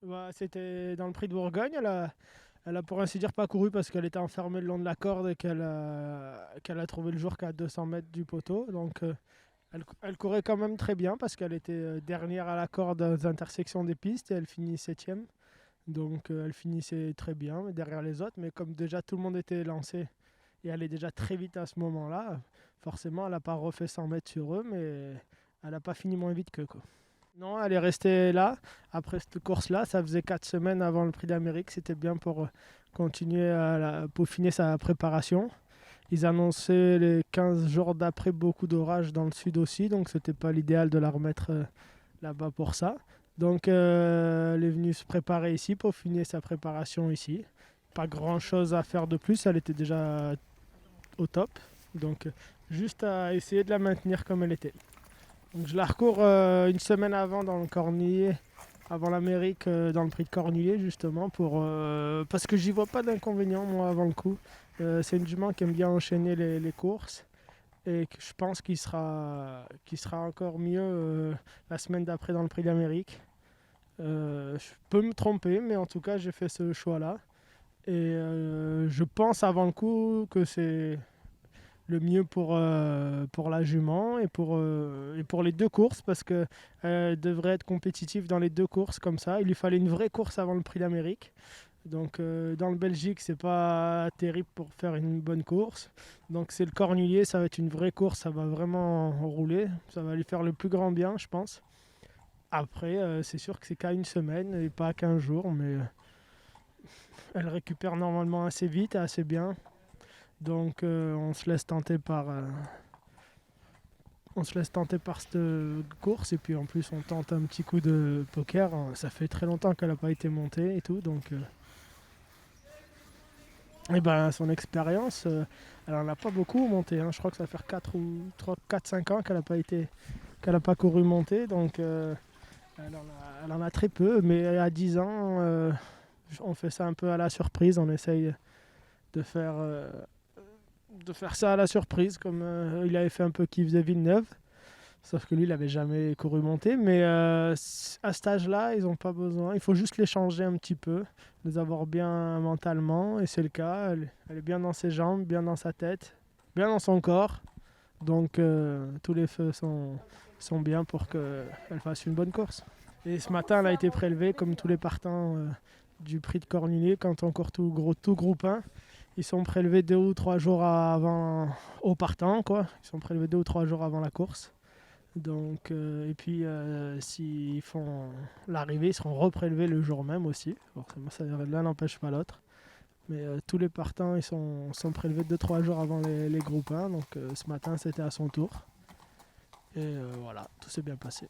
Bah, c'était dans le prix de Bourgogne. Elle a pour ainsi dire pas couru parce qu'elle était enfermée le long de la corde et qu'elle a trouvé le jour qu'à 200 mètres du poteau. Donc elle courait quand même très bien parce qu'elle était dernière à la corde aux intersections des pistes et elle finit septième. Donc elle finissait très bien derrière les autres. Mais comme déjà tout le monde était lancé et elle est déjà très vite à ce moment-là, forcément elle n'a pas refait 100 mètres sur eux, mais elle n'a pas fini moins vite qu'eux, quoi. Non, elle est restée là. Après cette course-là, ça faisait 4 semaines avant le Prix d'Amérique. C'était bien pour continuer à peaufiner sa préparation. Ils annonçaient les 15 jours d'après beaucoup d'orages dans le sud aussi, donc c'était pas l'idéal de la remettre là-bas pour ça. Donc elle est venue se préparer ici, peaufiner sa préparation ici. Pas grand-chose à faire de plus, elle était déjà au top. Donc juste à essayer de la maintenir comme elle était. Donc je la recours une semaine avant dans le Cornillé, avant l'Amérique, dans le prix de Cornillé justement, parce que j'y vois pas d'inconvénient moi avant le coup. C'est une jument qui aime bien enchaîner les courses et que je pense qu'il sera encore mieux la semaine d'après dans le prix d'Amérique. Je peux me tromper, mais en tout cas j'ai fait ce choix-là. Et je pense avant le coup que c'est le mieux pour la jument et pour les deux courses parce qu'elle devrait être compétitive dans les deux courses comme ça. Il lui fallait une vraie course avant le Prix d'Amérique. Donc dans le Belgique, c'est pas terrible pour faire une bonne course. Donc c'est le Cornulier, ça va être une vraie course, ça va vraiment rouler. Ça va lui faire le plus grand bien, je pense. Après, c'est sûr que c'est qu'à une semaine et pas à 15 jours, mais elle récupère normalement assez vite et assez bien. Donc on se laisse tenter par cette course et puis en plus on tente un petit coup de poker. Ça fait très longtemps qu'elle n'a pas été montée et tout, donc et ben son expérience, elle en a pas beaucoup monté, hein. Je crois que ça fait 4 ans qu'elle n'a pas couru monter, donc elle en a très peu, mais à 10 ans, on fait ça un peu à la surprise, on essaye de faire, de faire ça à la surprise, comme il avait fait un peu qui faisait Villeneuve. Sauf que lui, il n'avait jamais couru monter. Mais à cet âge-là, ils n'ont pas besoin. Il faut juste les changer un petit peu, les avoir bien mentalement. Et c'est le cas. Elle est bien dans ses jambes, bien dans sa tête, bien dans son corps. Donc tous les feux sont bien pour qu'elle fasse une bonne course. Et ce matin, elle a été prélevée comme tous les partants du prix de Cornillé. Quand on court tout groupe 1, ils sont prélevés 2 ou 3 jours avant au partant, quoi. Ils sont prélevés 2 ou 3 jours avant la course. Donc, et puis, s'ils font l'arrivée, ils seront reprélevés le jour même aussi. Forcément, l'un n'empêche pas l'autre. Mais tous les partants ils sont prélevés 2 ou 3 jours avant les groupes 1. Donc, ce matin, c'était à son tour. Et voilà, tout s'est bien passé.